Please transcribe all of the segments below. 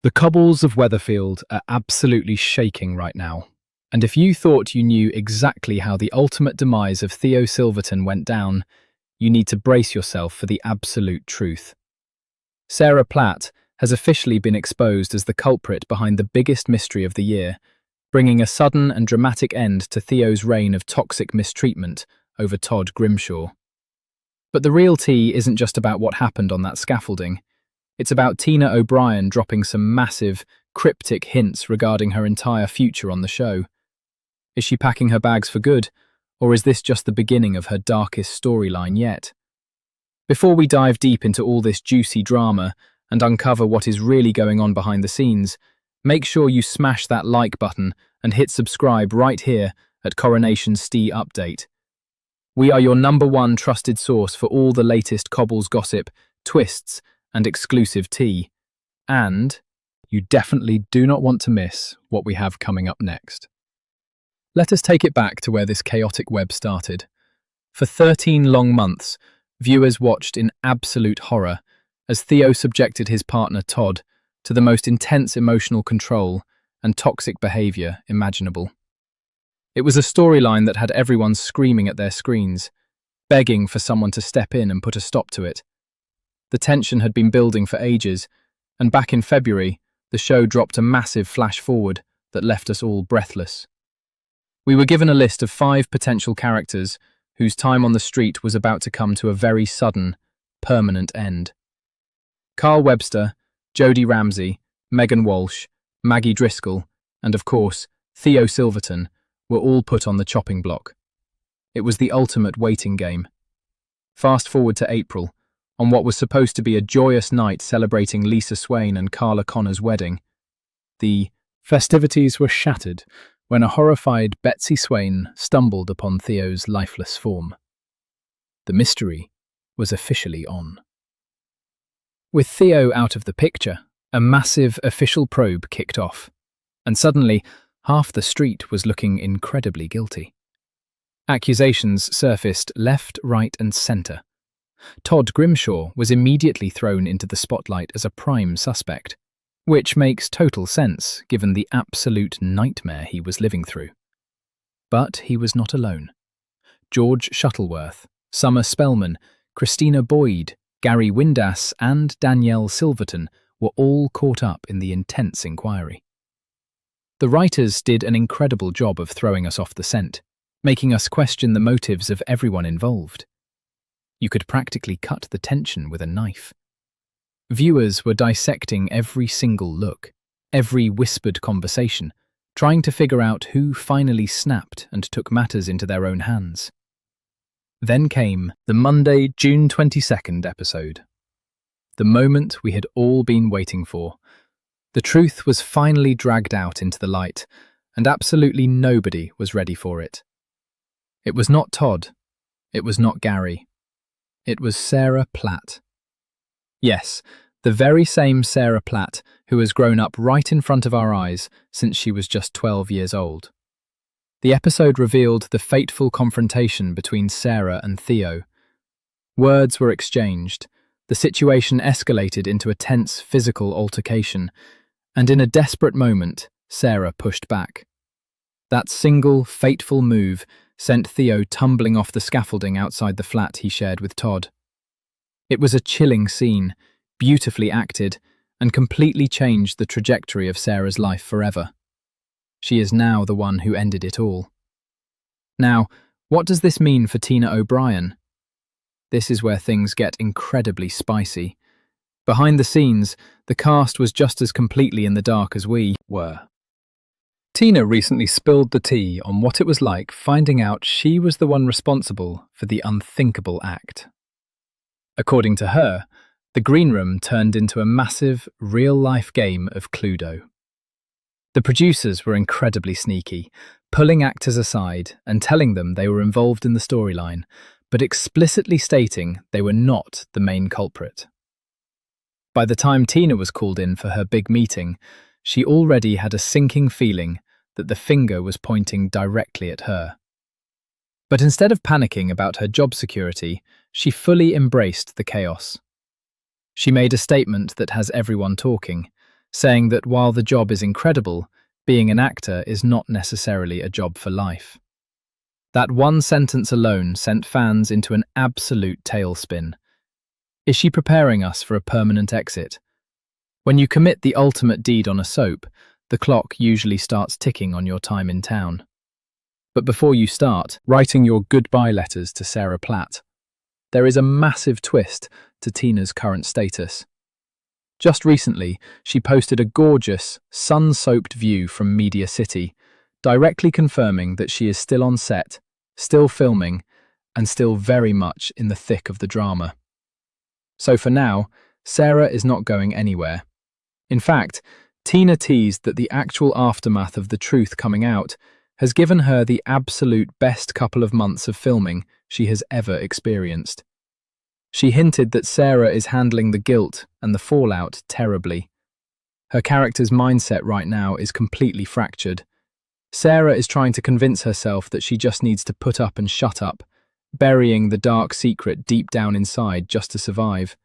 The cobbles of Weatherfield are absolutely shaking right now. And if you thought you knew exactly how the ultimate demise of Theo Silverton went down, you need to brace yourself for the absolute truth. Sarah Platt has officially been exposed as the culprit behind the biggest mystery of the year, bringing a sudden and dramatic end to Theo's reign of toxic mistreatment over Todd Grimshaw. But the real tea isn't just about what happened on that scaffolding. It's about Tina O'Brien dropping some massive, cryptic hints regarding her entire future on the show. Is she packing her bags for good, or is this just the beginning of her darkest storyline yet? Before we dive deep into all this juicy drama and uncover what is really going on behind the scenes, make sure you smash that like button and hit subscribe right here at CoronationST Update. We are your #1 trusted source for all the latest Cobbles gossip, twists, and exclusive tea. And you definitely do not want to miss what we have coming up next. Let us take it back to where this chaotic web started. For 13 long months, viewers watched in absolute horror as Theo subjected his partner Todd to the most intense emotional control and toxic behaviour imaginable. It was a storyline that had everyone screaming at their screens, begging for someone to step in and put a stop to it. The tension had been building for ages, and back in February, the show dropped a massive flash forward that left us all breathless. We were given a list of 5 potential characters whose time on the street was about to come to a very sudden, permanent end. Carl Webster, Jodie Ramsey, Megan Walsh, Maggie Driscoll, and of course, Theo Silverton were all put on the chopping block. It was the ultimate waiting game. Fast forward to April, on what was supposed to be a joyous night celebrating Lisa Swain and Carla Connor's wedding. The festivities were shattered when a horrified Betsy Swain stumbled upon Theo's lifeless form. The mystery was officially on. With Theo out of the picture, a massive official probe kicked off, and suddenly half the street was looking incredibly guilty. Accusations surfaced left, right, and centre. Todd Grimshaw was immediately thrown into the spotlight as a prime suspect, which makes total sense given the absolute nightmare he was living through. But he was not alone. George Shuttleworth, Summer Spellman, Christina Boyd, Gary Windass, and Danielle Silverton were all caught up in the intense inquiry. The writers did an incredible job of throwing us off the scent, making us question the motives of everyone involved. You could practically cut the tension with a knife. Viewers were dissecting every single look, every whispered conversation, trying to figure out who finally snapped and took matters into their own hands. Then came the Monday, June 22nd episode. The moment we had all been waiting for. The truth was finally dragged out into the light, and absolutely nobody was ready for it. It was not Todd. It was not Gary. It was Sarah Platt. Yes, the very same Sarah Platt who has grown up right in front of our eyes since she was just 12 years old. The episode revealed the fateful confrontation between Sarah and Theo. Words were exchanged, the situation escalated into a tense physical altercation, and in a desperate moment, Sarah pushed back. That single, fateful move sent Theo tumbling off the scaffolding outside the flat he shared with Todd. It was a chilling scene, beautifully acted, and completely changed the trajectory of Sarah's life forever. She is now the one who ended it all. Now, what does this mean for Tina O'Brien? This is where things get incredibly spicy. Behind the scenes, the cast was just as completely in the dark as we were. Tina recently spilled the tea on what it was like finding out she was the one responsible for the unthinkable act. According to her, the green room turned into a massive, real-life game of Cluedo. The producers were incredibly sneaky, pulling actors aside and telling them they were involved in the storyline, but explicitly stating they were not the main culprit. By the time Tina was called in for her big meeting, she already had a sinking feeling that the finger was pointing directly at her. But instead of panicking about her job security, she fully embraced the chaos. She made a statement that has everyone talking, saying that while the job is incredible, being an actor is not necessarily a job for life. That one sentence alone sent fans into an absolute tailspin. Is she preparing us for a permanent exit? When you commit the ultimate deed on a soap, the clock usually starts ticking on your time in town. But before you start writing your goodbye letters to Sarah Platt, there is a massive twist to Tina's current status. Just recently, she posted a gorgeous, sun-soaked view from Media City, directly confirming that she is still on set, still filming, and still very much in the thick of the drama. So for now, Sarah is not going anywhere. In fact, Tina teased that the actual aftermath of the truth coming out has given her the absolute best couple of months of filming she has ever experienced. She hinted that Sarah is handling the guilt and the fallout terribly. Her character's mindset right now is completely fractured. Sarah is trying to convince herself that she just needs to put up and shut up, burying the dark secret deep down inside just to survive.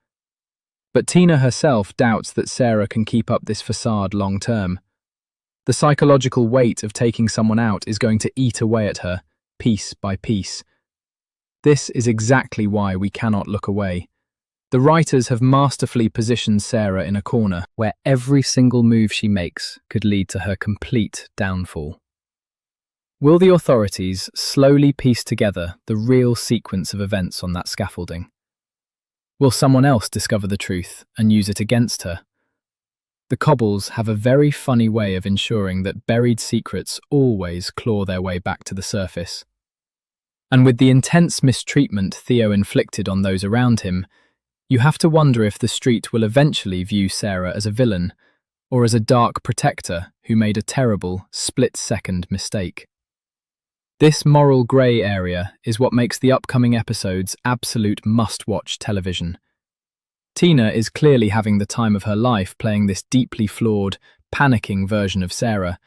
But Tina herself doubts that Sarah can keep up this facade long term. The psychological weight of taking someone out is going to eat away at her, piece by piece. This is exactly why we cannot look away. The writers have masterfully positioned Sarah in a corner where every single move she makes could lead to her complete downfall. Will the authorities slowly piece together the real sequence of events on that scaffolding? Will someone else discover the truth and use it against her? The Cobbles have a very funny way of ensuring that buried secrets always claw their way back to the surface. And with the intense mistreatment Theo inflicted on those around him, you have to wonder if the street will eventually view Sarah as a villain or as a dark protector who made a terrible, split-second mistake. This moral grey area is what makes the upcoming episodes absolute must-watch television. Tina is clearly having the time of her life playing this deeply flawed, panicking version of Sarah,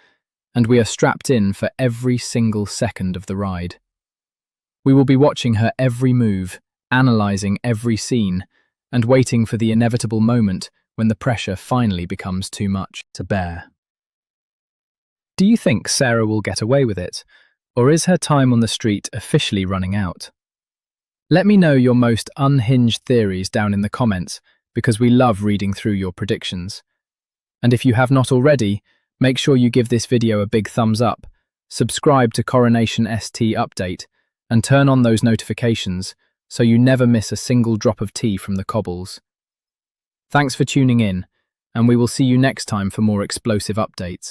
and we are strapped in for every single second of the ride. We will be watching her every move, analysing every scene, and waiting for the inevitable moment when the pressure finally becomes too much to bear. Do you think Sarah will get away with it, or is her time on the street officially running out? Let me know your most unhinged theories down in the comments, because we love reading through your predictions. And if you have not already, make sure you give this video a big thumbs up, subscribe to CoronationST Update, and turn on those notifications so you never miss a single drop of tea from the Cobbles. Thanks for tuning in, and we will see you next time for more explosive updates.